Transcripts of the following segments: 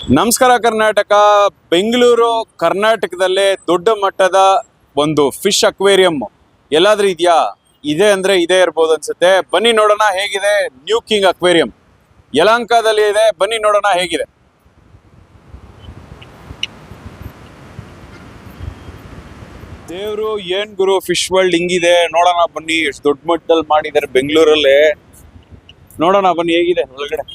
ನಮಸ್ಕಾರ ಕರ್ನಾಟಕ. ಬೆಂಗಳೂರು ಕರ್ನಾಟಕದಲ್ಲೇ ದೊಡ್ಡ ಮಟ್ಟದ ಒಂದು ಫಿಶ್ ಅಕ್ವೇರಿಯಂ ಎಲ್ಲಾದ್ರೂ ಇದೆಯಾ? ಇದೆ ಅಂದ್ರೆ ಇದೇ ಇರ್ಬೋದು ಅನ್ಸುತ್ತೆ. ಬನ್ನಿ ನೋಡೋಣ ಹೇಗಿದೆ ನ್ಯೂ ಕಿಂಗ್ ಅಕ್ವೇರಿಯಂ. ಯಲಹಂಕದಲ್ಲಿ ಇದೆ, ಬನ್ನಿ ನೋಡೋಣ ಹೇಗಿದೆ. ದೇವ್ರು ಏನ್ ಗುರು, ಫಿಶ್ ವರ್ಲ್ಡ್ ಹಿಂಗಿದೆ ನೋಡೋಣ ಬನ್ನಿ. ಎಷ್ಟು ದೊಡ್ಡ ಮಟ್ಟದಲ್ಲಿ ಮಾಡಿದ್ದಾರೆ ಬೆಂಗಳೂರಲ್ಲೇ. ನೋಡೋಣ ಬನ್ನಿ ಹೇಗಿದೆ ಒಳಗಡೆ.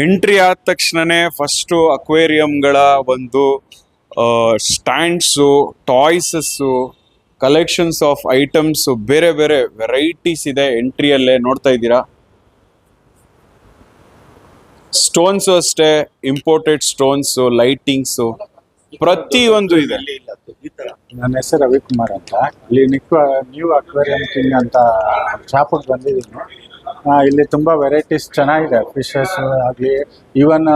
ಎಂಟ್ರಿ ಆದ ತಕ್ಷಣನೇ ಫಸ್ಟು ಅಕ್ವೇರಿಯಂಗಳ ಒಂದು ಸ್ಟ್ಯಾಂಡ್ಸು, ಟಾಯ್ಸಸ್ಸು, ಕಲೆಕ್ಷನ್ಸ್ ಆಫ್ ಐಟಮ್ಸು, ಬೇರೆ ಬೇರೆ ವೆರೈಟೀಸ್ ಇದೆ ಎಂಟ್ರಿಯಲ್ಲೇ ನೋಡ್ತಾ ಇದ್ದೀರಾ. ಸ್ಟೋನ್ಸು ಅಷ್ಟೇ, ಇಂಪೋರ್ಟೆಡ್ ಸ್ಟೋನ್ಸು, ಲೈಟಿಂಗ್ಸು, ಪ್ರತಿಯೊಂದು ಇದೆ. ನನ್ನ ಹೆಸರು ರವಿಕುಮಾರ್ ಅಂತ. ಇಲ್ಲಿ ನ್ಯೂ ಅಕ್ವೇರಿಯಂ ಕಿಂಗ್ ಅಂತ ಶಾಪಿಗೆ ಬಂದಿದ್ದೀನಿ. ಇಲ್ಲಿ ತುಂಬ ವೆರೈಟೀಸ್ ಚೆನ್ನಾಗಿದೆ. ಫಿಶಸ್ ಆಗಲಿ, ಈವನ್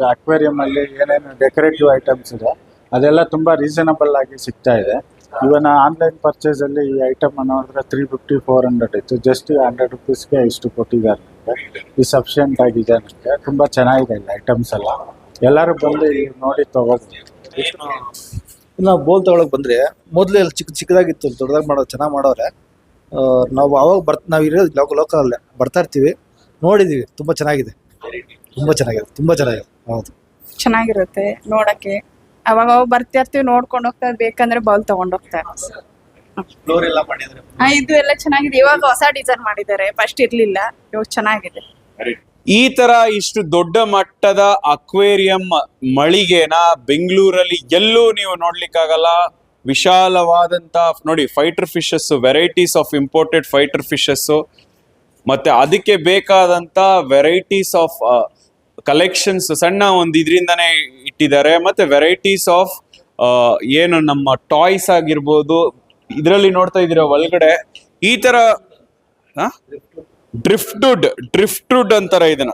ಅಕ್ವೇರಿಯಮಲ್ಲಿ ಏನೇನು ಡೆಕೋರೇಟಿವ್ ಐಟಮ್ಸ್ ಇದೆ ಅದೆಲ್ಲ ತುಂಬ ರೀಸನಬಲ್ ಆಗಿ ಸಿಗ್ತಾ ಇದೆ. ಇವನ್ ಆನ್ಲೈನ್ ಪರ್ಚೇಸಲ್ಲಿ ಈ ಐಟಮ್ ನೋಡಿದ್ರೆ 350-400 ಇತ್ತು. ಜಸ್ಟ್ 100 ರೂಪೀಸ್ಗೆ ಇಷ್ಟು ಕೊಟ್ಟಿದ್ದಾರೆ. ಈ ಸಫಿಷಿಯೆಂಟ್ ಆಗಿದೆ. ನನಗೆ ತುಂಬ ಚೆನ್ನಾಗಿದೆ ಇಲ್ಲಿ ಐಟಮ್ಸ್ ಎಲ್ಲ. ಎಲ್ಲರೂ ಬಂದು ಇಲ್ಲಿ ನೋಡಿ ತಗೋಬೋದು. ನಾವು ಬೋಲ್ ತಗೊಳಕ್ ಬಂದ್ರೆ ಮೊದಲೇ ಚಿಕ್ಕದಾಗಿತ್ತು, ದೊಡ್ಡದಾಗಿ ಮಾಡೋದು ಚೆನ್ನಾಗಿ ಮಾಡೋರೆ. ನಾವು ಅವಾಗ ನಾವು ಇರೋದು ಲೋಕಲ್ ಬರ್ತಾ ಇರ್ತೀವಿ, ನೋಡಿದೀವಿ. ತುಂಬ ಚೆನ್ನಾಗಿದೆ, ತುಂಬ ಚೆನ್ನಾಗಿದೆ. ಹೌದು, ಚೆನ್ನಾಗಿರುತ್ತೆ ನೋಡಕ್ಕೆ. ಅವಾಗ ಬರ್ತಿರ್ತೀವಿ, ನೋಡ್ಕೊಂಡು ಹೋಗ್ತಾ ಬೇಕಂದ್ರೆ ಬೌಲ್ ತಗೊಂಡ್ ಹೋಗ್ತಾ ಇದು ಎಲ್ಲ ಚೆನ್ನಾಗಿದೆ. ಇವಾಗ ಹೊಸ ಡಿಸೈನ್ ಮಾಡಿದ್ದಾರೆ, ಫಸ್ಟ್ ಇರ್ಲಿಲ್ಲ, ಇವಾಗ ಚೆನ್ನಾಗಿದೆ. ಈ ತರ ಇಷ್ಟು ದೊಡ್ಡ ಮಟ್ಟದ ಅಕ್ವೇರಿಯಂ ಮಳಿಗೆನ ಬೆಂಗಳೂರಲ್ಲಿ ಎಲ್ಲೂ ನೀವು ನೋಡ್ಲಿಕ್ಕಾಗಲ್ಲ. ವಿಶಾಲವಾದಂತ ನೋಡಿ, fighter fishes, varieties of imported fighter fishes, ಮತ್ತೆ ಅದಕ್ಕೆ ಬೇಕಾದಂತ ವೆರೈಟೀಸ್ ಆಫ್ ಕಲೆಕ್ಷನ್ಸ್ ಸಣ್ಣ ಒಂದು ಇದರಿಂದಾನೇ ಇಟ್ಟಿದ್ದಾರೆ. ಮತ್ತೆ ವೆರೈಟೀಸ್ ಆಫ್ ಏನು ನಮ್ಮ ಟಾಯ್ಸ್ ಆಗಿರ್ಬೋದು. ಇದರಲ್ಲಿ ನೋಡ್ತಾ ಇದ್ದೀರಾ ಒಳಗಡೆ ಈ ತರ ಡ್ರಿಫ್ಟ್ವುಡ್ ಅಂತಾರೆ ಇದನ್ನ.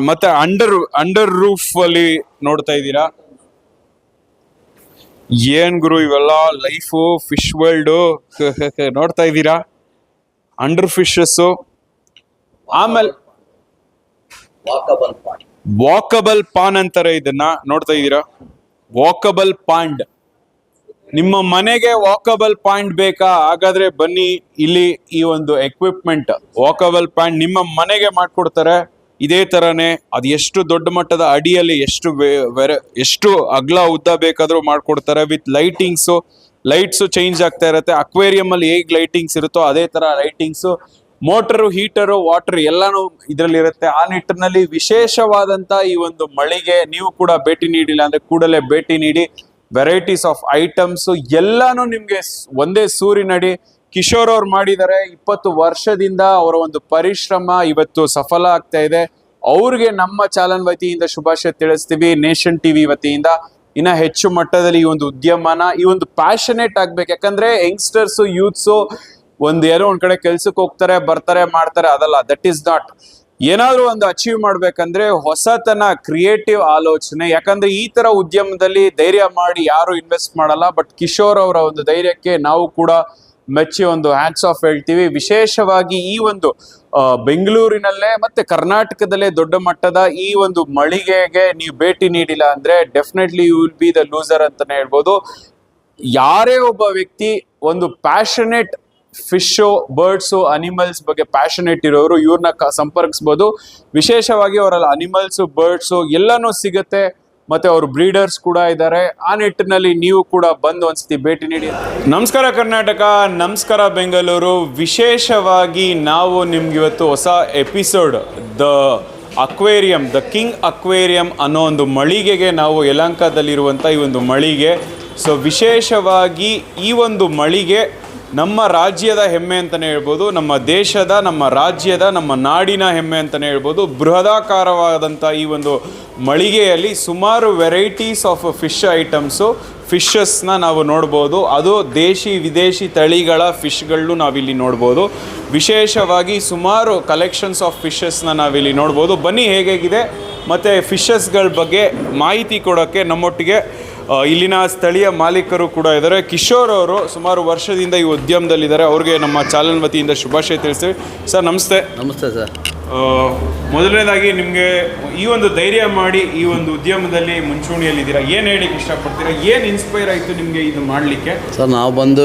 ಮತ್ತೆ ಅಂಡರ್ ರೂಫ್ ಅಲ್ಲಿ ನೋಡ್ತಾ ಇದ್ದೀರಾ. ಏನ್ ಗುರು ಇವೆಲ್ಲ ಲೈಫು, ಫಿಶ್ ವರ್ಲ್ಡ್ ನೋಡ್ತಾ ಇದ್ದೀರಾ. ಅಂಡರ್ ಫಿಶಸ್, ಆಮೇಲೆ ವಾಕಬಲ್ ಪಾನ್ ಅಂತಾರೆ ಇದನ್ನ, ನೋಡ್ತಾ ಇದ್ದೀರಾ. Walkable pond. ನಿಮ್ಮ ಮನೆಗೆ ವಾಕಬಲ್ ಪಾಯಿಂಟ್ ಬೇಕಾ? ಹಾಗಾದ್ರೆ ಬನ್ನಿ, ಇಲ್ಲಿ ಈ ಒಂದು ಎಕ್ವಿಪ್ಮೆಂಟ್ ವಾಕಬಲ್ ಪಾಯಿಂಟ್ ನಿಮ್ಮ ಮನೆಗೆ ಮಾಡ್ಕೊಡ್ತಾರೆ. ಇದೇ ತರನೇ ಅದು ಎಷ್ಟು ದೊಡ್ಡ ಮಟ್ಟದ ಅಡಿಯಲ್ಲಿ ಎಷ್ಟು ಅಗಲ ಉದ್ದ ಬೇಕಾದ್ರೂ ಮಾಡ್ಕೊಡ್ತಾರೆ. ವಿತ್ ಲೈಟ್ಸು ಚೇಂಜ್ ಆಗ್ತಾ ಇರುತ್ತೆ. ಅಕ್ವೇರಿಯಂ ಅಲ್ಲಿ ಹೇಗ್ ಲೈಟಿಂಗ್ಸ್ ಇರುತ್ತೋ ಅದೇ ತರ ಲೈಟಿಂಗ್ಸು, ಮೋಟರು, ಹೀಟರು, ವಾಟರ್ ಎಲ್ಲಾನು ಇದರಲ್ಲಿ ಇರುತ್ತೆ. ಆ ನಿಟ್ಟಿನಲ್ಲಿ ವಿಶೇಷವಾದಂತ ಈ ಒಂದು ಮಳಿಗೆ ನೀವು ಕೂಡ ಭೇಟಿ ನೀಡಿಲ್ಲ ಅಂದ್ರೆ ಕೂಡಲೇ ಭೇಟಿ ನೀಡಿ. ವೆರೈಟೀಸ್ ಆಫ್ ಐಟಮ್ಸ್ ಎಲ್ಲಾನು ನಿಮ್ಗೆ ಒಂದೇ ಸೂರಿನಡಿ. ಕಿಶೋರ್ ಅವ್ರು ಮಾಡಿದ್ದಾರೆ. 20 ವರ್ಷದಿಂದ ಅವರ ಒಂದು ಪರಿಶ್ರಮ ಇವತ್ತು ಸಫಲ ಆಗ್ತಾ ಇದೆ. ಅವ್ರಿಗೆ ನಮ್ಮ ಚಾನಲ್ ವತಿಯಿಂದ ಶುಭಾಶಯ ತಿಳಿಸ್ತೀವಿ. ನೇಷನ್ ಟಿವಿ ವತಿಯಿಂದ ಇನ್ನ ಹೆಚ್ಚು ಮಟ್ಟದಲ್ಲಿ ಈ ಒಂದು ಉದ್ಯಮನ, ಈ ಒಂದು ಪ್ಯಾಷನೇಟ್ ಆಗ್ಬೇಕು. ಯಾಕಂದ್ರೆ ಯಂಗ್ಸ್ಟರ್ಸ್, ಯೂತ್ಸು ಏನೋ ಒಂದ್ ಕಡೆ ಕೆಲ್ಸಕ್ಕೆ ಹೋಗ್ತಾರೆ, ಬರ್ತಾರೆ, ಮಾಡ್ತಾರೆ, ಅದಲ್ಲ. That is not. ಏನಾದ್ರೂ ಒಂದು ಅಚೀವ್ ಮಾಡ್ಬೇಕಂದ್ರೆ ಹೊಸತನ, ಕ್ರಿಯೇಟಿವ್ ಆಲೋಚನೆ. ಯಾಕಂದ್ರೆ ಈ ತರ ಉದ್ಯಮದಲ್ಲಿ ಧೈರ್ಯ ಮಾಡಿ ಯಾರು ಇನ್ವೆಸ್ಟ್ ಮಾಡಲ್ಲ. ಬಟ್ ಕಿಶೋರ್ ಅವರ ಒಂದು ಧೈರ್ಯಕ್ಕೆ ನಾವು ಕೂಡ ಮೆಚ್ಚಿ ಒಂದು ಹ್ಯಾಟ್ಸ್ ಆಫ್ ಹೇಳ್ತೀವಿ. ವಿಶೇಷವಾಗಿ ಈ ಒಂದು ಬೆಂಗಳೂರಿನಲ್ಲೇ ಮತ್ತೆ ಕರ್ನಾಟಕದಲ್ಲೇ ದೊಡ್ಡ ಮಟ್ಟದ ಈ ಒಂದು ಮಳಿಗೆಗೆ ನೀವು ಭೇಟಿ ನೀಡಿಲ್ಲ ಅಂದ್ರೆ definitely you will be the loser ಅಂತಾನೆ ಹೇಳ್ಬೋದು. ಯಾರೇ ಒಬ್ಬ ವ್ಯಕ್ತಿ ಒಂದು ಪ್ಯಾಷನೇಟ್ ಫಿಶು, ಬರ್ಡ್ಸು, ಅನಿಮಲ್ಸ್ ಬಗ್ಗೆ ಪ್ಯಾಷನೇಟ್ ಇರೋರು ಇವ್ರನ್ನ ಸಂಪರ್ಕಿಸ್ಬೋದು. ವಿಶೇಷವಾಗಿ ಅವರಲ್ಲಿ ಅನಿಮಲ್ಸು, ಬರ್ಡ್ಸು ಎಲ್ಲಾನು ಸಿಗುತ್ತೆ. ಮತ್ತೆ ಅವರು ಬ್ರೀಡರ್ಸ್ ಕೂಡ ಇದ್ದಾರೆ. ಆ ನಿಟ್ಟಿನಲ್ಲಿ ನೀವು ಕೂಡ ಬಂದು ಒಂದ್ಸತಿ ಭೇಟಿ ನೀಡಿ. ನಮಸ್ಕಾರ ಕರ್ನಾಟಕ, ನಮಸ್ಕಾರ ಬೆಂಗಳೂರು. ವಿಶೇಷವಾಗಿ ನಾವು ನಿಮ್ಗೆ ಇವತ್ತು ಹೊಸ episode the aquarium, the king aquarium ಅನ್ನೋ ಒಂದು ಮಳಿಗೆಗೆ ನಾವು ಯಲಹಂಕದಲ್ಲಿರುವಂಥ ಈ ಒಂದು ಮಳಿಗೆ. ಸೊ ವಿಶೇಷವಾಗಿ ಈ ಒಂದು ಮಳಿಗೆ ನಮ್ಮ ರಾಜ್ಯದ ಹೆಮ್ಮೆ ಅಂತಲೇ ಹೇಳ್ಬೋದು. ನಮ್ಮ ದೇಶದ, ನಮ್ಮ ರಾಜ್ಯದ, ನಮ್ಮ ನಾಡಿನ ಹೆಮ್ಮೆ ಅಂತಲೇ ಹೇಳ್ಬೋದು. ಬೃಹದಾಕಾರವಾದಂಥ ಈ ಒಂದು ಮಳಿಗೆಯಲ್ಲಿ ಸುಮಾರು ವೆರೈಟೀಸ್ ಆಫ್ ಫಿಶ್ ಐಟಮ್ಸು, ಫಿಶಸ್ನ ನಾವು ನೋಡ್ಬೋದು. ಅದು ದೇಶಿ ವಿದೇಶಿ ತಳಿಗಳ ಫಿಶ್ಗಳನ್ನು ನಾವಿಲ್ಲಿ ನೋಡ್ಬೋದು. ವಿಶೇಷವಾಗಿ ಸುಮಾರು ಕಲೆಕ್ಷನ್ಸ್ ಆಫ್ ಫಿಶಸ್ನ ನಾವಿಲ್ಲಿ ನೋಡ್ಬೋದು. ಬನ್ನಿ ಹೇಗಿದೆ ಮತ್ತು ಫಿಶಸ್ಗಳ ಬಗ್ಗೆ ಮಾಹಿತಿ ಕೊಡೋಕ್ಕೆ ನಮ್ಮೊಟ್ಟಿಗೆ ಇಲ್ಲಿನ ಸ್ಥಳೀಯ ಮಾಲೀಕರು ಕೂಡ ಇದ್ದಾರೆ. ಕಿಶೋರ್ ಅವರು ಸುಮಾರು ವರ್ಷದಿಂದ ಈ ಉದ್ಯಮದಲ್ಲಿದ್ದಾರೆ. ಅವ್ರಿಗೆ ನಮ್ಮ ಚಾನಲ್ ವತಿಯಿಂದ ಶುಭಾಶಯ ತಿಳಿಸ್ತೀವಿ. ಸರ್ ನಮಸ್ತೆ. ನಮಸ್ತೆ ಸರ್. ಮೊದಲನೇದಾಗಿ ನಿಮಗೆ ಈ ಒಂದು ಧೈರ್ಯ ಮಾಡಿ ಈ ಒಂದು ಉದ್ಯಮದಲ್ಲಿ ಮುಂಚೂಣಿಯಲ್ಲಿದ್ದೀರಾ, ಏನು ಹೇಳಿಕ್ಕೆ ಇಷ್ಟಪಡ್ತೀರಾ? ಏನು ಇನ್ಸ್ಪೈರ್ ಆಯಿತು ನಿಮಗೆ ಇದು ಮಾಡಲಿಕ್ಕೆ? ಸರ್ ನಾವು ಬಂದು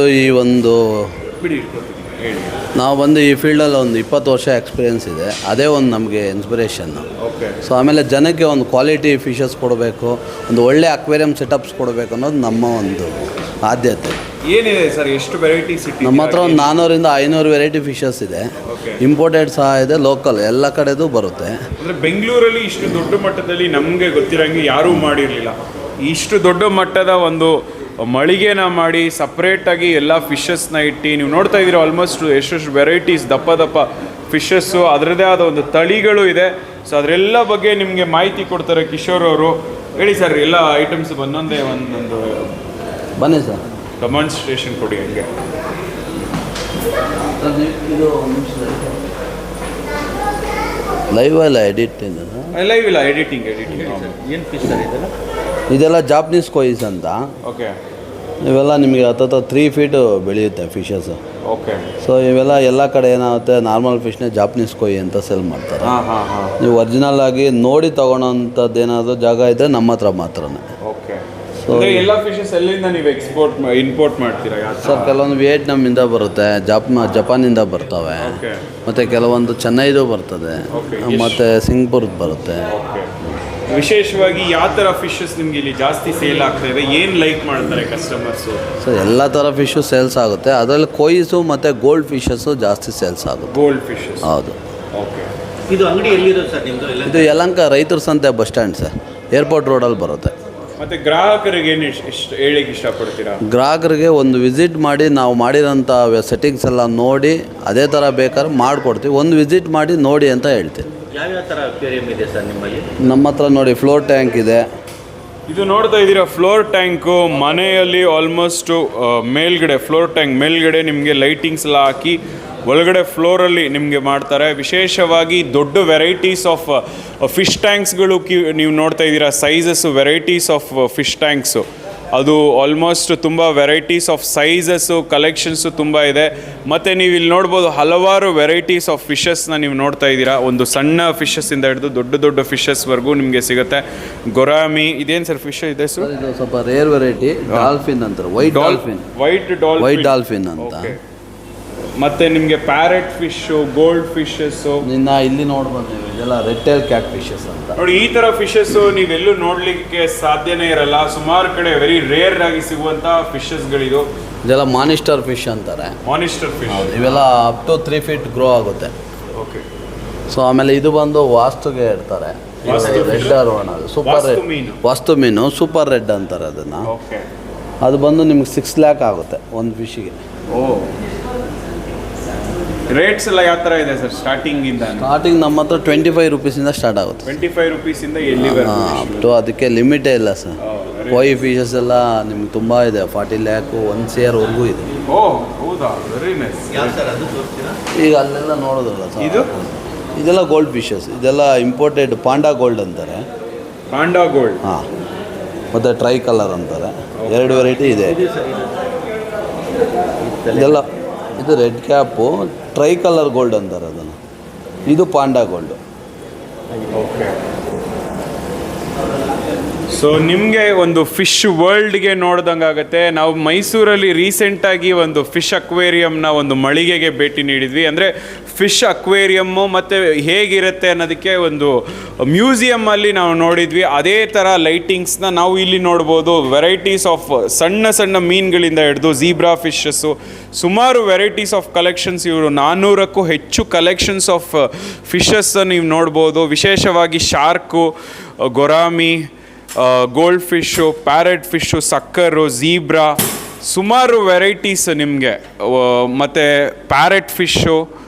ಈ ಫೀಲ್ಡಲ್ಲಿ ಒಂದು 20 ವರ್ಷ ಎಕ್ಸ್ಪೀರಿಯೆನ್ಸ್ ಇದೆ. ಅದೇ ಒಂದು ನಮಗೆ ಇನ್ಸ್ಪಿರೇಷನ್ನು. ಓಕೆ. ಸೊ ಆಮೇಲೆ ಜನಕ್ಕೆ ಒಂದು ಕ್ವಾಲಿಟಿ ಫಿಶಸ್ ಕೊಡಬೇಕು, ಒಂದು ಒಳ್ಳೆ ಅಕ್ವೇರಿಯಂ ಸೆಟಪ್ಸ್ ಕೊಡಬೇಕು ಅನ್ನೋದು ನಮ್ಮ ಒಂದು ಆದ್ಯತೆ. ಏನಿದೆ ಸರ್, ಎಷ್ಟು ವೆರೈಟೀಸ್ ಇಟ್ಟು? ನಮ್ಮ ಹತ್ರ ಒಂದು 400ರಿಂದ 500 ವೆರೈಟಿ ಫಿಶಸ್ ಇದೆ. ಇಂಪೋರ್ಟೆಡ್ ಸಹ ಇದೆ, ಲೋಕಲ್ ಎಲ್ಲ ಕಡೆದು ಬರುತ್ತೆ. ಅಂದರೆ ಬೆಂಗಳೂರಲ್ಲಿ ಇಷ್ಟು ದೊಡ್ಡ ಮಟ್ಟದಲ್ಲಿ ನಮಗೆ ಗೊತ್ತಿರೋಂಗೆ ಯಾರೂ ಮಾಡಿರಲಿಲ್ಲ. ಇಷ್ಟು ದೊಡ್ಡ ಮಟ್ಟದ ಒಂದು ಮಳಿಗೆನ ಮಾಡಿ ಸಪ್ರೇಟಾಗಿ ಎಲ್ಲ ಫಿಶಸ್ನ ಇಟ್ಟು ನೀವು ನೋಡ್ತಾ ಇದ್ದೀರಾ. ಆಲ್ಮೋಸ್ಟ್ ಎಷ್ಟೆಷ್ಟು ವೆರೈಟೀಸ್, ದಪ್ಪ ಫಿಶಸ್ಸು, ಅದರದ್ದೇ ಆದ ಒಂದು ತಳಿಗಳು ಇದೆ. ಸೊ ಅದರೆಲ್ಲ ಬಗ್ಗೆ ನಿಮಗೆ ಮಾಹಿತಿ ಕೊಡ್ತಾರೆ ಕಿಶೋರ್ ಅವರು. ಹೇಳಿ ಸರ್, ಎಲ್ಲ ಐಟಮ್ಸ್ ಒಂದೊಂದೇ ಒಂದೊಂದು ಬನ್ನಿ ಸರ್, ಡೆಮಾನ್ಸ್ಟ್ರೇಷನ್ ಕೊಡಿ. ಹಂಗೆ ಇದು ಲೈವ್ ಅಲ್ಲ, ಎಡಿಟ್ ಲೈವ್ ಇಲ್ಲ, ಎಡಿಟಿಂಗ್. ಏನು ಫಿಶ್ ಸರ್ ಇದೆಲ್ಲ ಜಾಪನೀಸ್ ಕೊಯ್ಸ್ ಅಂತ. ಓಕೆ. ಇವೆಲ್ಲ ನಿಮಗೆ 3 ಫೀಟ್ ಬೆಳೆಯುತ್ತೆ ಫಿಶಸ್. ಓಕೆ. ಸೊ ಇವೆಲ್ಲ ಎಲ್ಲ ಕಡೆ ಏನಾಗುತ್ತೆ, ನಾರ್ಮಲ್ ಫಿಶ್ನೇ ಜಾಪನೀಸ್ ಕೊಯ್ ಅಂತ ಸೆಲ್ ಮಾಡ್ತಾರೆ. ನೀವು ಒರಿಜಿನಲ್ ಆಗಿ ನೋಡಿ ತೊಗೊಳೋಂಥದ್ದು ಏನಾದರೂ ಜಾಗ ಇದ್ದರೆ ನಮ್ಮ ಹತ್ರ ಮಾತ್ರನೇ. ಓಕೆ. ಸೊ ಎಲ್ಲ ಫಿಶಸ್ ಎಲ್ಲಿಂದ ನೀವು ಇಂಪೋರ್ಟ್ ಮಾಡ್ತೀರಾ? ಸರ್ ಕೆಲವೊಂದು ವಿಯೆಟ್ನಾಮಿಂದ ಬರುತ್ತೆ, ಜಪಾನಿಂದ ಬರ್ತವೆ, ಮತ್ತು ಕೆಲವೊಂದು ಚೆನ್ನೈದು ಬರ್ತದೆ, ಮತ್ತು ಸಿಂಗಪುರ್ದು ಬರುತ್ತೆ. ವಿಶೇಷವಾಗಿ ಯಾವ ಥರ ಫಿಶಸ್ ನಿಮ್ಗೆ ಇಲ್ಲಿ ಜಾಸ್ತಿ ಸೇಲ್ ಆಗ್ತಾ ಇದೆ? ಏನು ಲೈಕ್ ಮಾಡ್ತಾರೆ ಕಸ್ಟಮರ್ಸು? ಸರ್ ಎಲ್ಲ ಥರ ಫಿಶು ಸೇಲ್ಸ್ ಆಗುತ್ತೆ. ಅದರಲ್ಲಿ ಕೊಯ್ಸು ಮತ್ತು ಗೋಲ್ಡ್ ಫಿಶಸ್ಸು ಜಾಸ್ತಿ ಸೇಲ್ಸ್ ಆಗುತ್ತೆ. Gold fishes. ಹೌದು. ಓಕೆ. ಇದು ಅಂಗಡಿ ಎಲ್ಲಿರೋದು ಸರ್ ನಿಮ್ಮದು? ಇದು ಯಲಹಂಕ ರೈತರ ಸಂತೆ ಬಸ್ ಸ್ಟ್ಯಾಂಡ್ ಸರ್, ಏರ್ಪೋರ್ಟ್ ರೋಡಲ್ಲಿ ಬರುತ್ತೆ. ಮತ್ತು ಗ್ರಾಹಕರಿಗೆ ಏನು ಹೇಳಿಕ್ಕೆ ಇಷ್ಟಪಡ್ತೀರಾ? ಗ್ರಾಹಕರಿಗೆ ಒಂದು ವಿಸಿಟ್ ಮಾಡಿ ನಾವು ಮಾಡಿರೋಂಥ ಸೆಟ್ಟಿಂಗ್ಸ್ ಎಲ್ಲ ನೋಡಿ ಅದೇ ಥರ ಬೇಕಾದ್ರೆ ಮಾಡಿಕೊಡ್ತೀವಿ. ಒಂದು ವಿಸಿಟ್ ಮಾಡಿ ನೋಡಿ ಅಂತ ಹೇಳ್ತೀವಿ. ಯಾವ್ಯಾವ ಥರ ಅಕ್ವೇರಿಯಂ ಇದೆ ಸರ್ ನಿಮ್ಮಲ್ಲಿ? ನಮ್ಮ ಹತ್ರ ನೋಡಿ ಫ್ಲೋರ್ ಟ್ಯಾಂಕ್ ಇದೆ. ಇದು ನೋಡ್ತಾ ಇದ್ದೀರಾ, ಫ್ಲೋರ್ ಟ್ಯಾಂಕು. ಮನೆಯಲ್ಲಿ ಆಲ್ಮೋಸ್ಟು ಮೇಲ್ಗಡೆ ಫ್ಲೋರ್ ಟ್ಯಾಂಕ್ ಮೇಲ್ಗಡೆ ನಿಮಗೆ ಲೈಟಿಂಗ್ಸ್ ಎಲ್ಲ ಹಾಕಿ ಒಳಗಡೆ ಫ್ಲೋರಲ್ಲಿ ನಿಮಗೆ ಮಾಡ್ತಾರೆ. ವಿಶೇಷವಾಗಿ ದೊಡ್ಡ ವೆರೈಟೀಸ್ ಆಫ್ ಫಿಶ್ ಟ್ಯಾಂಕ್ಸ್ಗಳು ನೀವು ನೋಡ್ತಾ ಇದ್ದೀರಾ. Sizes, varieties of fish tanks, ಅದು ಆಲ್ಮೋಸ್ಟ್ ತುಂಬ ವೆರೈಟೀಸ್ ಆಫ್ ಸೈಜಸ್ಸು, ಕಲೆಕ್ಷನ್ಸು ತುಂಬ ಇದೆ. ಮತ್ತು ನೀವು ಇಲ್ಲಿ ನೋಡ್ಬೋದು ಹಲವಾರು ವೆರೈಟೀಸ್ ಆಫ್ ಫಿಶಸ್ನ ನೀವು ನೋಡ್ತಾ ಇದ್ದೀರಾ. ಒಂದು ಸಣ್ಣ ಫಿಶಸ್ಸಿಂದ ಹಿಡಿದು ದೊಡ್ಡ ಫಿಶಸ್ವರೆಗೂ ನಿಮಗೆ ಸಿಗುತ್ತೆ. ಗೊರಾಮಿ, ಇದೇನು ಸರ್ ಫಿಶ್ ಇದೆ ಸರ್? ಇದು ಸ್ವಲ್ಪ ರೇರ್ ವೆರೈಟಿ, ಡಾಲ್ಫಿನ್ ಅಂತಾರೆ, ವೈಟ್ ಡಾಲ್ಫಿನ್ ಅಂತ. ಮತ್ತು ನಿಮಗೆ ಪ್ಯಾರೆಟ್ ಫಿಶ್ಶು, ಗೋಲ್ಡ್ ಫಿಶಸ್ಸು ಇಲ್ಲಿ ನೋಡ್ಬೋದು ನೀವು, ಇದೆಲ್ಲ ರೆಡ್ ಟೈಲ್ ಕ್ಯಾಟ್ ಫಿಶಸ್ ಅಂತ. ನೋಡಿ, ಈ ಥರ ಫಿಶಸ್ಸು ನೀವೆಲ್ಲೂ ನೋಡಲಿಕ್ಕೆ ಸಾಧ್ಯನೇ ಇರಲ್ಲ. ಸುಮಾರು ಕಡೆ ವೆರಿ ರೇರ್ ಆಗಿ ಸಿಗುವಂಥ ಫಿಶಸ್ಗಳಿದು. ಇದೆಲ್ಲ ಮಾನಿಸ್ಟರ್ ಫಿಶ್ ಅಂತಾರೆ. ಮಾನಿಸ್ಟರ್ ಫಿಶ್. ಇವೆಲ್ಲ ಅಪ್ ಟು 3 ಫೀಟ್ ಗ್ರೋ ಆಗುತ್ತೆ. ಓಕೆ. ಸೊ ಆಮೇಲೆ ಇದು ಬಂದು ವಾಸ್ತುಗೆ ಇಡ್ತಾರೆ, ರೆಡ್ ಅರೋಣ, ಸೂಪರ್ ರೆಡ್ ವಾಸ್ತು ಮೀನು, ಸೂಪರ್ ರೆಡ್ ಅಂತಾರೆ ಅದನ್ನು. ಓಕೆ. ಅದು ಬಂದು ನಿಮ್ಗೆ 6 lakh ಆಗುತ್ತೆ ಒಂದು ಫಿಶ್ಗೆ. ಓ. ರೇಟ್ಸ್ ಎಲ್ಲ ಯಾವ ಥರ ಇದೆ ಸರ್ ಸ್ಟಾರ್ಟಿಂಗಿಂದ? ಸ್ಟಾರ್ಟಿಂಗ್ ನಮ್ಮ ಹತ್ರ 25 ರೂಪೀಸಿಂದ ಸ್ಟಾರ್ಟ್ ಆಗುತ್ತೆ. 25 ರೂಪೀಸಿಂದ ಎಲ್ಲಿವರೆಗೂ? ಅಪ್ ಟು ಅದಕ್ಕೆ ಲಿಮಿಟೇ ಇಲ್ಲ ಸರ್. ಕೊಯ್ ಫಿಶಸ್ ಎಲ್ಲ ನಿಮ್ಗೆ ತುಂಬ ಇದೆ, 40 lakh 1 crವರೆಗೂ ಇದೆ. ಓ ಹೌದಾ, ವೆರಿ ನೈಸ್. ಯಾವ ಸರ್ ಅದು ತೋರಿಸ್ತೀರಾ? ಈಗ ಅಲ್ಲೆಲ್ಲ ನೋಡೋದಲ್ಲ ಸರ್, ಇದೆಲ್ಲ ಗೋಲ್ಡ್ ಫಿಶಸ್. ಇದೆಲ್ಲ ಇಂಪೋರ್ಟೆಡ್ ಪಾಂಡಾ ಗೋಲ್ಡ್ ಅಂತಾರೆ. Panda gold. ಹಾಂ. ಮತ್ತು ಟ್ರೈ ಕಲರ್ ಅಂತಾರೆ, 2 ವೆರೈಟಿ ಇದೆ. ಇದೆಲ್ಲ ಇದು red cap, try colour gold ಅಂತಾರೆ ಅದನ್ನು. ಇದು ಪಾಂಡಾ ಗೋಲ್ಡು. ಓಕೆ. ಸೊ ನಿಮಗೆ ಒಂದು ಫಿಶ್ ವರ್ಲ್ಡ್ಗೆ ನೋಡ್ದಂಗೆ ಆಗುತ್ತೆ. ನಾವು ಮೈಸೂರಲ್ಲಿ ರೀಸೆಂಟಾಗಿ ಒಂದು ಫಿಶ್ ಅಕ್ವೇರಿಯಂನ ಒಂದು ಮಳಿಗೆಗೆ ಭೇಟಿ ನೀಡಿದ್ವಿ. ಅಂದರೆ ಫಿಶ್ ಅಕ್ವೇರಿಯಮ್ಮು ಮತ್ತು ಹೇಗಿರುತ್ತೆ ಅನ್ನೋದಕ್ಕೆ ಒಂದು ಮ್ಯೂಸಿಯಮ್ಮಲ್ಲಿ ನಾವು ನೋಡಿದ್ವಿ. ಅದೇ ಥರ ಲೈಟಿಂಗ್ಸ್ನ ನಾವು ಇಲ್ಲಿ ನೋಡ್ಬೋದು. ವೆರೈಟೀಸ್ ಆಫ್ ಸಣ್ಣ ಮೀನುಗಳಿಂದ ಹಿಡಿದು ಝೀಬ್ರಾ ಫಿಶಸ್ಸು, ಸುಮಾರು ವೆರೈಟೀಸ್ ಆಫ್ ಕಲೆಕ್ಷನ್ಸ್. ಇವರು 400ಕ್ಕೂ ಹೆಚ್ಚು ಕಲೆಕ್ಷನ್ಸ್ ಆಫ್ ಫಿಶಸ್ ನೀವು ನೋಡ್ಬೋದು. ವಿಶೇಷವಾಗಿ shark, gourami, gold fish, parrot fish, sucker, zebra, ಸುಮಾರು ವೆರೈಟೀಸ್ ನಿಮಗೆ. ಮತ್ತು ಪ್ಯಾರೆಟ್ ಫಿಶ್ಶು,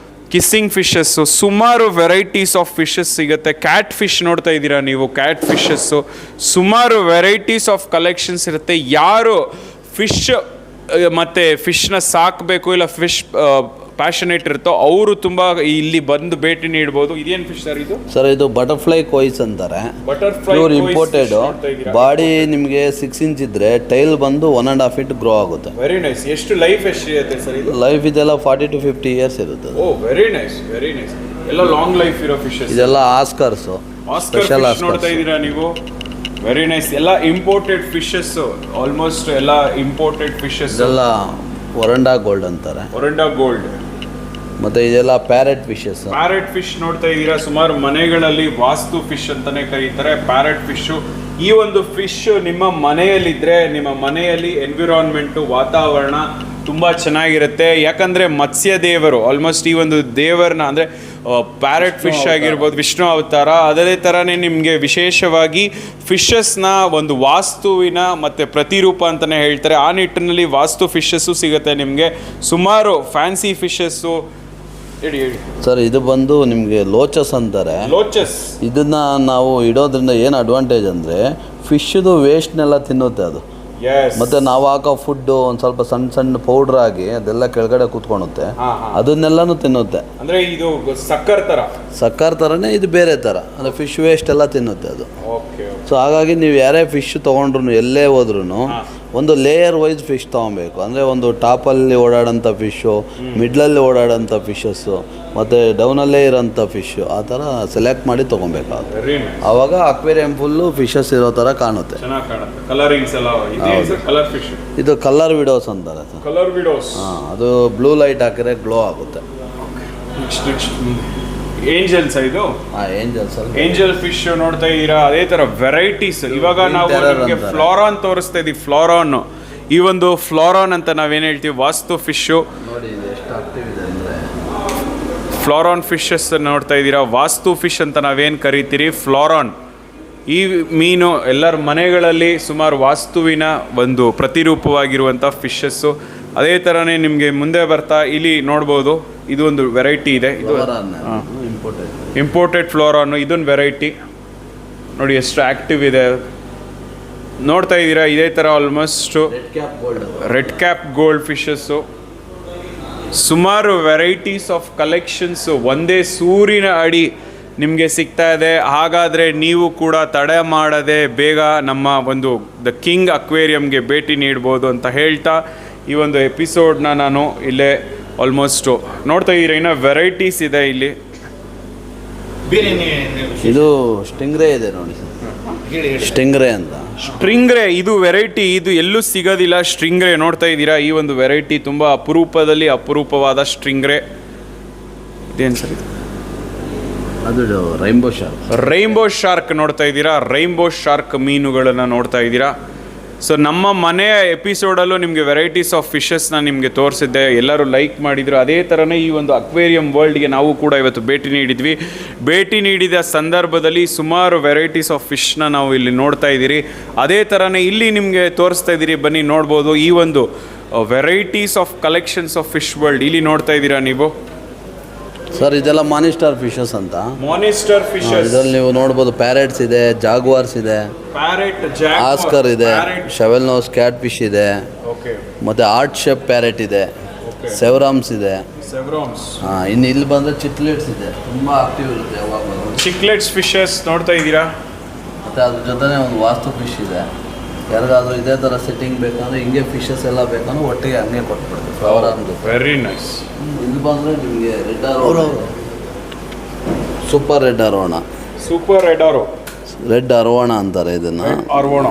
ಕಿಸ್ಸಿಂಗ್ ಫಿಶಸ್ಸು, ಸುಮಾರು ವೆರೈಟೀಸ್ ಆಫ್ ಫಿಶಸ್ ಸಿಗುತ್ತೆ. ಕ್ಯಾಟ್ ಫಿಶ್ ನೋಡ್ತಾ ಇದ್ದೀರಾ ನೀವು, ಕ್ಯಾಟ್ ಫಿಶಸ್ಸು, ಸುಮಾರು ವೆರೈಟೀಸ್ ಆಫ್ ಕಲೆಕ್ಷನ್ಸ್ ಇರುತ್ತೆ. ಯಾರು ಫಿಶ್ ಮತ್ತು ಫಿಶ್ನ ಸಾಕಬೇಕು, ಇಲ್ಲ ಫಿಶ್ ಪ್ಯಾಷನೇಟ್ ಇರುತ್ತೋ ಅವರು ತುಂಬ ಇಲ್ಲಿ ಬಂದು ಭೇಟಿ ನೀಡ್ಬೋದು. ಇದೇನು ಫಿಶ್ ಸರ್ ಇದು? ಸರ್ ಇದು ಬಟರ್ಫ್ಲೈ ಕೊಯ್ಸ್ ಅಂತಾರೆ, ಬಟರ್ಫ್ಲೈ ಪ್ಯೂರ್ ಇಂಪೋರ್ಟೆಡ್. ಬಾಡಿ ನಿಮಗೆ 6 ಇಂಚ್ ಇದ್ರೆ ಟೈಲ್ ಬಂದು 1.5 ಫೀಟ್ ಗ್ರೋ ಆಗುತ್ತೆ. Very nice. ಎಷ್ಟು ಲೈಫ್ ಇರುತ್ತೆ ಸರ್ ಇದು? ಲೈಫ್ ಇದೆಲ್ಲ 40 to 50 ಇಯರ್ಸ್ ಇರುತ್ತೆ. ಓ ವೆರಿ ನೈಸ್, ವೆರಿ ನೈಸ್. ಎಲ್ಲ ಲಾಂಗ್ ಲೈಫ್ ಇರೋ ಫಿಶಸ್. ಇದೆಲ್ಲ ಆಸ್ಕರ್ಸ್, ಸ್ಪೆಷಲ್ ಆಸ್ಕರ್ ನೋಡ್ತಾ ಇದ್ದೀರಾ ನೀವು? Very nice. ಎಲ್ಲ ಇಂಪೋರ್ಟೆಡ್ ಫಿಶಸ್, ಆಲ್ಮೋಸ್ಟ್ ಎಲ್ಲ ಇಂಪೋರ್ಟೆಡ್ ಫಿಶಸ್. ಇದೆಲ್ಲ ಒರಂಡಾ ಗೋಲ್ಡ್ ಅಂತಾರೆ, ಒರಂಡಾ ಗೋಲ್ಡ್. ಮತ್ತೆ ಇದೆಲ್ಲ ಪ್ಯಾರೆಟ್ ಫಿಶಸ್. ಪ್ಯಾರೆಟ್ ಫಿಶ್ ನೋಡ್ತಾ ಇದ್ದೀರಾ? ಸುಮಾರು ಮನೆಗಳಲ್ಲಿ ವಾಸ್ತು ಫಿಶ್ ಅಂತಾನೆ ಕರೀತಾರೆ ಪ್ಯಾರೆಟ್ ಫಿಶ್. ಈ ಒಂದು ಫಿಶ್ ನಿಮ್ಮ ಮನೆಯಲ್ಲಿದ್ರೆ ನಿಮ್ಮ ಮನೆಯಲ್ಲಿ ಎನ್ವಿರಾನ್ಮೆಂಟು, ವಾತಾವರಣ ತುಂಬ ಚೆನ್ನಾಗಿರುತ್ತೆ. ಯಾಕಂದರೆ ಮತ್ಸ್ಯ ದೇವರು ಆಲ್ಮೋಸ್ಟ್ ಈ ಒಂದು ದೇವರನ್ನ ಅಂದರೆ ಪ್ಯಾರೆಟ್ ಫಿಶ್ ಆಗಿರ್ಬೋದು, ವಿಷ್ಣು ಅವತಾರ, ಅದೇ ಥರನೇ ನಿಮಗೆ ವಿಶೇಷವಾಗಿ ಫಿಶಸ್ನ ಒಂದು ವಾಸ್ತುವಿನ ಮತ್ತು ಪ್ರತಿರೂಪ ಅಂತಲೇ ಹೇಳ್ತಾರೆ. ಆ ನಿಟ್ಟಿನಲ್ಲಿ ವಾಸ್ತು ಫಿಶಸ್ಸು ಸಿಗುತ್ತೆ ನಿಮಗೆ. ಸುಮಾರು ಫ್ಯಾನ್ಸಿ ಫಿಶಸ್ಸು. ಹೇಳಿ ಹೇಳಿ ಸರ್, ಇದು ಬಂದು ನಿಮಗೆ ಲೋಚಸ್ ಅಂತಾರೆ. ಲೋಚಸ್. ಇದನ್ನ ನಾವು ಇಡೋದ್ರಿಂದ ಏನು ಅಡ್ವಾಂಟೇಜ್ ಅಂದರೆ ಫಿಶ್ದು ವೇಸ್ಟ್ನೆಲ್ಲ ತಿನ್ನುತ್ತೆ ಅದು. ಮತ್ತೆ ನಾವು ಹಾಕೋ ಫುಡ್ಡು ಒಂದು ಸ್ವಲ್ಪ ಸಣ್ಣ ಸಣ್ಣ ಪೌಡ್ರ್ ಆಗಿ ಅದೆಲ್ಲ ಕೆಳಗಡೆ ಕೂತ್ಕೊಳುತ್ತೆ, ಅದನ್ನೆಲ್ಲನೂ ತಿನ್ನುತ್ತೆ. ಅಂದರೆ ಇದು ಸಕ್ಕರ್ ಥರನೇ ಇದು ಬೇರೆ ಥರ, ಅಂದರೆ ಫಿಶ್ ವೇಸ್ಟ್ ಎಲ್ಲ ತಿನ್ನುತ್ತೆ ಅದು. ಸೊ ಹಾಗಾಗಿ ನೀವು ಯಾರೇ ಫಿಶ್ ತೊಗೊಂಡ್ರು ಎಲ್ಲೇ ಹೋದ್ರೂ ಒಂದು ಲೇಯರ್ ವೈಸ್ ಫಿಶ್ ತೊಗೊಬೇಕು. ಅಂದರೆ ಒಂದು ಟಾಪಲ್ಲಿ ಓಡಾಡೋಂಥ ಫಿಶ್ಶು, ಮಿಡ್ಲಲ್ಲಿ ಓಡಾಡೋಂಥ ಫಿಶಸ್ಸು, ಮತ್ತು ಡೌನಲ್ಲೇ ಇರೋಂಥ ಫಿಶ್ಶು, ಆ ಥರ ಸೆಲೆಕ್ಟ್ ಮಾಡಿ ತೊಗೊಬೇಕಾಗುತ್ತೆ. ಆವಾಗ ಅಕ್ವೇರಿಯಂ ಫುಲ್ಲು ಫಿಶಸ್ ಇರೋ ಥರ ಕಾಣುತ್ತೆ. ಇದು ಕಲರ್ ವಿಡೋಸ್ ಅಂತಾರೆ ಸರ್. Colour widow's. ಹಾಂ, ಅದು ಬ್ಲೂ ಲೈಟ್ ಹಾಕಿದ್ರೆ ಗ್ಲೋ ಆಗುತ್ತೆ. ಏಂಜಲ್ಸ್ ಇದು? ಏಂಜಲ್ ಫಿಶ್ ನೋಡ್ತಾ ಇದ್ದೀರಾ? ಅದೇ ತರ ವೆರೈಟೀಸ್. ಇವಾಗ ನಾವು ನಿಮಗೆ ಫ್ಲೋರಾನ್ ತೋರಿಸ್ತಾ ಇದೀವಿ. ಫ್ಲೋರಾನ್, ಈ ಒಂದು ಫ್ಲೋರಾನ್ ಅಂತ ನಾವೇನು ಹೇಳ್ತೀವಿ, ವಾಸ್ತು ಫಿಶು. ಫ್ಲೋರಾನ್ ಫಿಶಸ್ ನೋಡ್ತಾ ಇದ್ದೀರಾ? ವಾಸ್ತು ಫಿಶ್ ಅಂತ ನಾವೇನು ಕರಿತೀರಿ, ಫ್ಲೋರಾನ್. ಈ ಮೀನು ಎಲ್ಲರ ಮನೆಗಳಲ್ಲಿ ಸುಮಾರು ವಾಸ್ತುವಿನ ಒಂದು ಪ್ರತಿರೂಪವಾಗಿರುವಂಥ ಫಿಶಸ್ಸು. ಅದೇ ಥರನೇ ನಿಮಗೆ ಮುಂದೆ ಬರ್ತಾ ಇಲ್ಲಿ ನೋಡ್ಬೋದು, ಇದು ಒಂದು ವೆರೈಟಿ ಇದೆ. ಇದು ಇಂಪೋರ್ಟೆಡ್ ಫ್ಲೋರಾನು, ಇದೊಂದು ವೆರೈಟಿ ನೋಡಿ ಎಷ್ಟು ಆ್ಯಕ್ಟಿವ್ ಇದೆ ನೋಡ್ತಾ ಇದ್ದೀರಾ. ಇದೇ ಥರ almost red cap gold fishes. ಸುಮಾರು ವೆರೈಟೀಸ್ ಆಫ್ ಕಲೆಕ್ಷನ್ಸ್ ಒಂದೇ ಸೂರಿನ ಅಡಿ ನಿಮಗೆ ಸಿಗ್ತಾ ಇದೆ. ಹಾಗಾದರೆ ನೀವು ಕೂಡ ತಡೆ ಮಾಡದೆ ಬೇಗ ನಮ್ಮ ಒಂದು ದ ಕಿಂಗ್ ಅಕ್ವೇರಿಯಂಗೆ ಭೇಟಿ ನೀಡ್ಬೋದು ಅಂತ ಹೇಳ್ತಾ ಈ ಒಂದು ಎಪಿಸೋಡ್ನ ನಾನು ಇಲ್ಲೇ ಆಲ್ಮೋಸ್ಟ್ ನೋಡ್ತಾ ಇದ್ದೀರಾ. ಇನ್ನೂ ವೆರೈಟೀಸ್ ಇದೆ ಇಲ್ಲಿ. ಇದು ಸ್ಟಿಂಗ್ರೇ ಇದೆ ನೋಡಿ, ಸ್ಟಿಂಗ್ರೇ ಅಂತ. ಸ್ಟ್ರಿಂಗ್ರೇ ಇದು ವೆರೈಟಿ, ಇದು ಎಲ್ಲೂ ಸಿಗೋದಿಲ್ಲ. ಸ್ಟ್ರಿಂಗ್ರೇ ನೋಡ್ತಾ ಇದ್ದೀರಾ? ಈ ಒಂದು ವೆರೈಟಿ ತುಂಬ ಅಪರೂಪದಲ್ಲಿ ಅಪರೂಪವಾದ ಸ್ಟ್ರಿಂಗ್ರೇ. ಇದೇನು ಸರ್ ಇದು? ಅದು ರೈನ್ಬೋ ಶಾರ್ಕ್. ರೈನ್ಬೋ ಶಾರ್ಕ್ ನೋಡ್ತಾ ಇದ್ದೀರಾ? ರೈನ್ಬೋ ಶಾರ್ಕ್ ಮೀನುಗಳನ್ನು ನೋಡ್ತಾ ಇದ್ದೀರಾ? ಸೊ ನಮ್ಮ ಮನೆಯ ಎಪಿಸೋಡಲ್ಲೂ ನಿಮಗೆ ವೆರೈಟೀಸ್ ಆಫ್ ಫಿಶಸ್ನ ನಿಮಗೆ ತೋರಿಸಿದ್ದೆ, ಎಲ್ಲರೂ ಲೈಕ್ ಮಾಡಿದರು. ಅದೇ ಥರನೇ ಈ ಒಂದು ಅಕ್ವೇರಿಯಂ ವರ್ಲ್ಡ್ಗೆ ನಾವು ಕೂಡ ಇವತ್ತು ಭೇಟಿ ನೀಡಿದ್ವಿ. ಭೇಟಿ ನೀಡಿದ ಸಂದರ್ಭದಲ್ಲಿ ಸುಮಾರು ವೆರೈಟೀಸ್ ಆಫ್ ಫಿಶ್ನ ನಾವು ಇಲ್ಲಿ ನೋಡ್ತಾ ಇದ್ದೀರಿ. ಅದೇ ಥರನೇ ಇಲ್ಲಿ ನಿಮಗೆ ತೋರಿಸ್ತಾ ಇದ್ದೀರಿ, ಬನ್ನಿ ನೋಡ್ಬೋದು. ಈ ಒಂದು varieties of collections of fish world ಇಲ್ಲಿ ನೋಡ್ತಾ ಇದ್ದೀರಾ ನೀವು. ಸರ್ ಇದೆಲ್ಲ ಮಾನಿಸ್ಟರ್ ಫಿಶಸ್ ಅಂತ. ಮಾನಿಸ್ಟರ್ ಫಿಶಸ್. ಇದರಲ್ಲಿ ನೀವು ನೋಡ್ಬೋದು ಪ್ಯಾರೆಟ್ಸ್ ಇದೆ, ಜಾಗ್ವಾರ್ಸ್ ಇದೆ, ಆಸ್ಕರ್ ಇದೆ, ಶವೆಲ್ ನೋಸ್ ಕ್ಯಾಟ್ ಫಿಶ್ ಇದೆ, ಮತ್ತೆ ಆರ್ಟ್ ಶೇಪ್ ಪ್ಯಾರೆಟ್ ಇದೆ, ಸೆವ್ರಾಮ್ಸ್ ಇದೆ. ಹಾಂ, ಇನ್ನು ಇಲ್ಲಿ ಬಂದರೆ ಚಿಕ್ಲೆಟ್ಸ್ ಇದೆ, ತುಂಬ ಆಕ್ಟಿವ್ ಇರುತ್ತೆ ಯಾವಾಗ. ಚಿಕ್ಲೆಟ್ಸ್ ಫಿಶಸ್ ನೋಡ್ತಾ ಇದ್ದೀರಾ? ಮತ್ತು ಅದ್ರ ಜೊತೆನೇ ಒಂದು ವಾಸ್ತು ಫಿಶ್ ಇದೆ. ಯಾರಿಗಾದ್ರೂ ಇದೇ ಥರ ಸೆಟ್ಟಿಂಗ್ ಬೇಕಂದ್ರೆ ಹಿಂಗೆ ಫಿಶಸ್ ಎಲ್ಲ ಬೇಕಂದ್ರೆ ಒಟ್ಟಿಗೆ ಹಂಗೆ ಕೊಟ್ಬಿಡ್ತೀವಿ. ಫ್ಲವರ್ ಅಂದು ವೆರಿ ನೈಸ್. ಇಲ್ಲಿ ಬಂದರೆ ನಿಮಗೆ red arowana, super red arowana, super red arowana, red arowana ಅಂತಾರೆ ಇದನ್ನು. ಅರೋಣ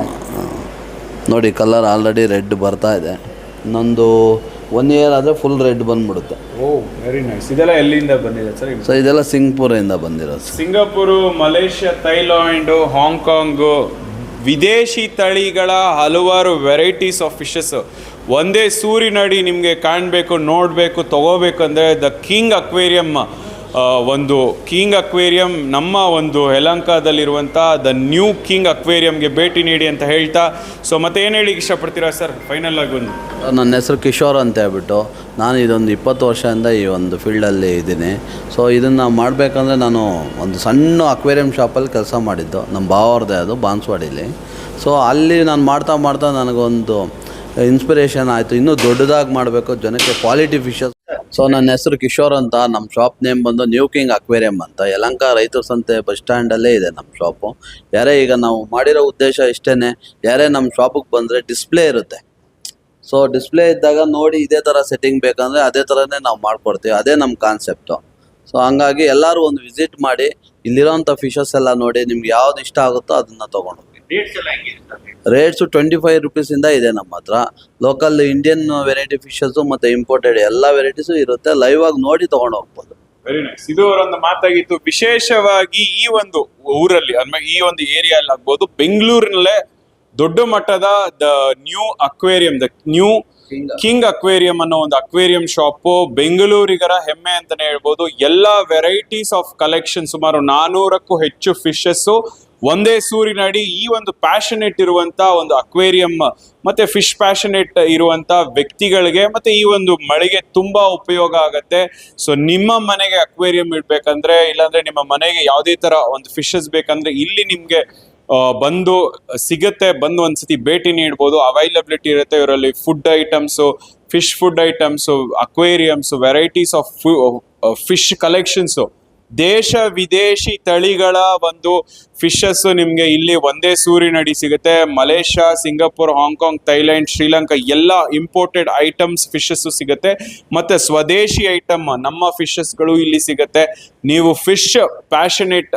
ನೋಡಿ, ಕಲರ್ ಆಲ್ರೆಡಿ ರೆಡ್ ಬರ್ತಾ ಇದೆ. ಇನ್ನೊಂದು 1 ಇಯರ್ ಆದರೆ ಫುಲ್ ರೆಡ್ ಬಂದ್ಬಿಡುತ್ತೆ. ಓ ವೆರಿ ನೈಸ್. ಇದೆಲ್ಲ ಎಲ್ಲಿಂದ ಬಂದಿದೆ ಸರ್? ಸೊ ಇದೆಲ್ಲ ಸಿಂಗಪುರಿಂದ ಬಂದಿರೋದು. ಸಿಂಗಾಪುರು, ಮಲೇಷ್ಯಾ, ಥೈಲ್ಯಾಂಡು, ಹಾಂಗ್ಕಾಂಗು, ವಿದೇಶಿ ತಳಿಗಳ ಹಲವಾರು ವೆರೈಟೀಸ್ ಆಫ್ ಫಿಶಸ್ ಒಂದೇ ಸೂರಿನಡಿ ನಿಮಗೆ ಕಾಣಬೇಕು, ನೋಡಬೇಕು, ತೊಗೋಬೇಕಂದ್ರೆ ದ ಕಿಂಗ್ ಅಕ್ವೇರಿಯಂ, ಒಂದು ಕಿಂಗ್ ಅಕ್ವೇರಿಯಂ ನಮ್ಮ ಒಂದು ಯಲಹಂಕದಲ್ಲಿರುವಂಥ ದ ನ್ಯೂ ಕಿಂಗ್ ಅಕ್ವೇರಿಯಂಗೆ ಭೇಟಿ ನೀಡಿ ಅಂತ ಹೇಳ್ತಾ. ಸೊ ಮತ್ತೆ ಏನು ಹೇಳಿ ಇಷ್ಟಪಡ್ತೀರಾ ಸರ್ ಫೈನಲ್ ಆಗಿ? ಒಂದು ನನ್ನ ಹೆಸರು ಕಿಶೋರ್ ಅಂತ ಹೇಳ್ಬಿಟ್ಟು, ನಾನು ಇದೊಂದು 20 ವರ್ಷದಿಂದ ಈ ಒಂದು ಫೀಲ್ಡಲ್ಲಿ ಇದ್ದೀನಿ. ಸೊ ಇದನ್ನು ಮಾಡಬೇಕಂದ್ರೆ ನಾನು ಒಂದು ಸಣ್ಣ ಅಕ್ವೇರಿಯಂ ಶಾಪಲ್ಲಿ ಕೆಲಸ ಮಾಡಿದ್ದು, ನಮ್ಮ ಭಾವರದೇ ಅದು ಬಾನ್ಸ್ವಾಡಿಲಿ. ಸೊ ಅಲ್ಲಿ ನಾನು ಮಾಡ್ತಾ ನನಗೊಂದು ಇನ್ಸ್ಪಿರೇಷನ್ ಆಯಿತು, ಇನ್ನೂ ದೊಡ್ಡದಾಗಿ ಮಾಡಬೇಕು, ಜನಕ್ಕೆ ಕ್ವಾಲಿಟಿ ಫಿಶಸ್ ಸೊ ನನ್ನ ಹೆಸರು ಕಿಶೋರ್ ಅಂತ. ನಮ್ಮ ಶಾಪ್ ನೇಮ್ ಬಂದು ನ್ಯೂ ಕಿಂಗ್ ಅಕ್ವೇರಿಯಂ ಅಂತ. ಯಲಹಂಕ ರೈತರ ಸಂತೆ ಬಸ್ ಸ್ಟ್ಯಾಂಡಲ್ಲೇ ಇದೆ ನಮ್ಮ ಶಾಪು. ಯಾರೇ ಈಗ ನಾವು ಮಾಡಿರೋ ಉದ್ದೇಶ ಇಷ್ಟೇ, ಯಾರೇ ನಮ್ಮ ಶಾಪಿಗೆ ಬಂದರೆ ಡಿಸ್ಪ್ಲೇ ಇರುತ್ತೆ. ಸೊ ಡಿಸ್ಪ್ಲೇ ಇದ್ದಾಗ ನೋಡಿ ಇದೇ ಥರ ಸೆಟ್ಟಿಂಗ್ ಬೇಕಂದರೆ ಅದೇ ಥರನೇ ನಾವು ಮಾಡಿಕೊಡ್ತೀವಿ. ಅದೇ ನಮ್ಮ ಕಾನ್ಸೆಪ್ಟು. ಸೊ ಹಂಗಾಗಿ ಎಲ್ಲರೂ ಒಂದು ವಿಸಿಟ್ ಮಾಡಿ, ಇಲ್ಲಿರೋಂಥ ಫಿಶಸ್ ಎಲ್ಲ ನೋಡಿ, ನಿಮ್ಗೆ ಯಾವ್ದು ಇಷ್ಟ ಆಗುತ್ತೋ ಅದನ್ನು ತೊಗೊಂಡೋಗಿ. ರೇಟ್ಸ್ ಎಲ್ಲ ಹೆಂಗಿದೆ ಸರ್? ರೇಟ್ಸು 25 ರುಪೀಸಿಂದ ಇದೆ ನಮ್ಮ ಹತ್ರ. ಲೋಕಲ್ ಇಂಡಿಯನ್ ವೆರೈಟಿ ಫಿಶಸ್ಸು ಮತ್ತು ಇಂಪೋರ್ಟೆಡ್ ಎಲ್ಲ ವೆರೈಟೀಸು ಇರುತ್ತೆ. ಲೈವ್ ಆಗಿ ನೋಡಿ ತೊಗೊಂಡು ಹೋಗ್ಬೋದು. Very nice. ಇದು ಅವರೊಂದು ಮಾತಾಗಿತ್ತು. ವಿಶೇಷವಾಗಿ ಈ ಒಂದು ಊರಲ್ಲಿ ಅಂದ್ರೆ ಈ ಒಂದು ಏರಿಯಲ್ಲಿ ಆಗ್ಬೋದು, ಬೆಂಗಳೂರಿನಲ್ಲೇ ದೊಡ್ಡ ಮಟ್ಟದ the new aquarium, the new king aquarium ಅನ್ನೋ ಒಂದು ಅಕ್ವೇರಿಯಂ ಶಾಪು ಬೆಂಗಳೂರಿಗರ ಹೆಮ್ಮೆ ಅಂತಾನೆ ಹೇಳ್ಬೋದು. ಎಲ್ಲ ವೆರೈಟೀಸ್ ಆಫ್ ಕಲೆಕ್ಷನ್, ಸುಮಾರು 400ಕ್ಕೂ ಹೆಚ್ಚು ಫಿಶಸ್ಸು ಒಂದೇ ಸೂರಿನಡಿ. ಈ ಒಂದು ಪ್ಯಾಷನೇಟ್ ಇರುವಂತ ಒಂದು ಅಕ್ವೇರಿಯಂ ಮತ್ತೆ ಫಿಶ್ ಪ್ಯಾಷನೇಟ್ ಇರುವಂತ ವ್ಯಕ್ತಿಗಳಿಗೆ ಮತ್ತೆ ಈ ಒಂದು ಮಳೆಗೆ ತುಂಬಾ ಉಪಯೋಗ ಆಗತ್ತೆ. ಸೊ ನಿಮ್ಮ ಮನೆಗೆ ಅಕ್ವೇರಿಯಂ ಇಡ್ಬೇಕಂದ್ರೆ, ಇಲ್ಲಾಂದ್ರೆ ನಿಮ್ಮ ಮನೆಗೆ ಯಾವುದೇ ತರ ಒಂದು ಫಿಶಸ್ ಬೇಕಂದ್ರೆ ಇಲ್ಲಿ ನಿಮ್ಗೆ ಬಂದು ಸಿಗುತ್ತೆ. ಬಂದು ಒಂದ್ಸತಿ ಭೇಟಿ ನೀಡ್ಬೋದು. ಅವೈಲಬಿಲಿಟಿ ಇರುತ್ತೆ ಇವರಲ್ಲಿ. Food items, fish food items, aquariums, varieties of fish collections, ದೇಶ ವಿದೇಶಿ ತಳಿಗಳ ಒಂದು ಫಿಶಸ್ ನಿಮ್ಗೆ ಇಲ್ಲಿ ಒಂದೇ ಸೂರಿನಡಿ ಸಿಗುತ್ತೆ. Malaysia, Singapore, Hong Kong, Thailand, Sri Lanka ಎಲ್ಲ ಇಂಪೋರ್ಟೆಡ್ ಐಟಮ್ಸ್ ಫಿಶಸ್ ಸಿಗುತ್ತೆ. ಮತ್ತೆ ಸ್ವದೇಶಿ ಐಟಮ್ ನಮ್ಮ ಫಿಶಸ್ಗಳು ಇಲ್ಲಿ ಸಿಗುತ್ತೆ. ನೀವು ಫಿಶ್ ಪ್ಯಾಷನೇಟ್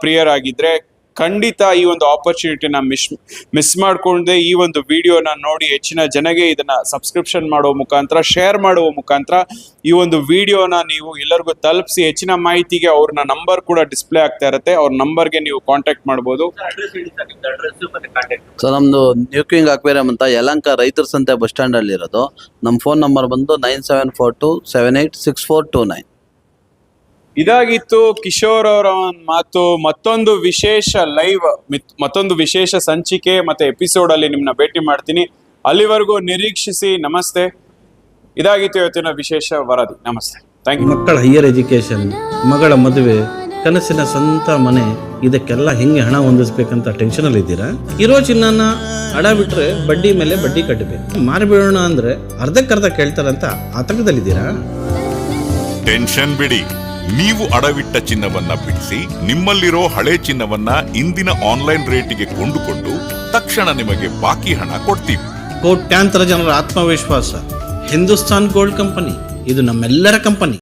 ಪ್ರಿಯರಾಗಿದ್ರೆ ಖಂಡಿತ ಈ ಒಂದು ಆಪರ್ಚುನಿಟಿನ ಮಿಸ್ ಮಾಡ್ಕೊಂಡೆ ಈ ಒಂದು ವಿಡಿಯೋನ ನೋಡಿ ಹೆಚ್ಚಿನ ಜನಗೆ ಇದನ್ನ ಸಬ್ಸ್ಕ್ರಿಪ್ಷನ್ ಮಾಡುವ ಮುಖಾಂತರ, ಶೇರ್ ಮಾಡುವ ಮುಖಾಂತರ ಈ ಒಂದು ವಿಡಿಯೋನ ನೀವು ಎಲ್ಲರಿಗೂ ತಲುಪಿಸಿ. ಹೆಚ್ಚಿನ ಮಾಹಿತಿಗೆ ಅವ್ರನ್ನ ನಂಬರ್ ಕೂಡ ಡಿಸ್ಪ್ಲೇ ಆಗ್ತಾ ಇರುತ್ತೆ. ಅವ್ರ ನಂಬರ್ಗೆ ನೀವು ಕಾಂಟ್ಯಾಕ್ಟ್ ಮಾಡ್ಬೋದು. ಅಡ್ರೆಸ್ ಹೇಳಿ ಸರ್, ನಿಮ್ದು ಅಡ್ರೆಸ್ ಮತ್ತೆ ಕಾಂಟ್ಯಾಕ್ಟ್. ಸೊ ನಮ್ಮದು ನ್ಯೂ ಕಿಂಗ್ ಅಕ್ವೇರಿಯಂ ಅಂತ ಯಲಹಂಕ ರೈತರ ಸಂತೆ ಬಸ್ ಸ್ಟ್ಯಾಂಡಲ್ಲಿ ಇರೋದು. ನಮ್ಮ ಫೋನ್ ನಂಬರ್ ಬಂದು 9742786429. ಇದಾಗಿತ್ತು ಕಿಶೋರ್ ಅವರ ಮಾತು. ಮತ್ತೊಂದು ವಿಶೇಷ ಲೈವ್, ಮತ್ತೊಂದು ವಿಶೇಷ ಸಂಚಿಕೆ ಮತ್ತೆ ಎಪಿಸೋಡ್ ಅಲ್ಲಿ ನಿಮ್ಮನ್ನ ಭೇಟಿ ಮಾಡ್ತೀನಿ. ಅಲ್ಲಿವರೆಗೂ ನಿರೀಕ್ಷಿಸಿ. ನಮಸ್ತೆ. ಇದಾಗಿತ್ತು ಇವತ್ತಿನ ವಿಶೇಷ ವರದಿ. ನಮಸ್ತೆ. Thank you. ಮಕ್ಕಳ ಹೈಯರ್ ಎಜುಕೇಷನ್, ಮಗಳ ಮದುವೆ, ಕನಸಿನ ಸ್ವಂತ ಮನೆ, ಇದಕ್ಕೆಲ್ಲ ಹೆಂಗೆ ಹಣ ಹೊಂದಿಸ್ಬೇಕಂತ ಟೆನ್ಷನಲ್ಲಿ ಇದ್ದೀರಾ? ಇರೋ ಚಿನ್ನನ ಅಡ ಬಿಟ್ರೆ ಬಡ್ಡಿ ಮೇಲೆ ಬಡ್ಡಿ ಕಟ್ಟಬೇಕು. ಮಾರಿಬಿಡೋಣ ಅಂದ್ರೆ ಅರ್ಧಕ್ಕರ್ಧ ಕೇಳ್ತಾರಂತ ಆತಂಕದಲ್ಲಿದ್ದೀರಾ? ಟೆನ್ಷನ್ ಬಿಡಿ. ನೀವು ಅಡವಿಟ್ಟ ಚಿನ್ನವನ್ನ ಬಿಡಿಸಿ ನಿಮ್ಮಲ್ಲಿರೋ ಹಳೆ ಚಿನ್ನವನ್ನ ಇಂದಿನ ಆನ್ಲೈನ್ ರೇಟಿಗೆ ಕೊಂಡುಕೊಂಡು ತಕ್ಷಣ ನಿಮಗೆ ಬಾಕಿ ಹಣ ಕೊಡ್ತೀವಿ. ಕೋಟ್ಯಾಂತರ ಜನರ ಆತ್ಮವಿಶ್ವಾಸ ಹಿಂದೂಸ್ತಾನ್ ಗೋಲ್ಡ್ ಕಂಪನಿ, ಇದು ನಮ್ಮೆಲ್ಲರ ಕಂಪನಿ.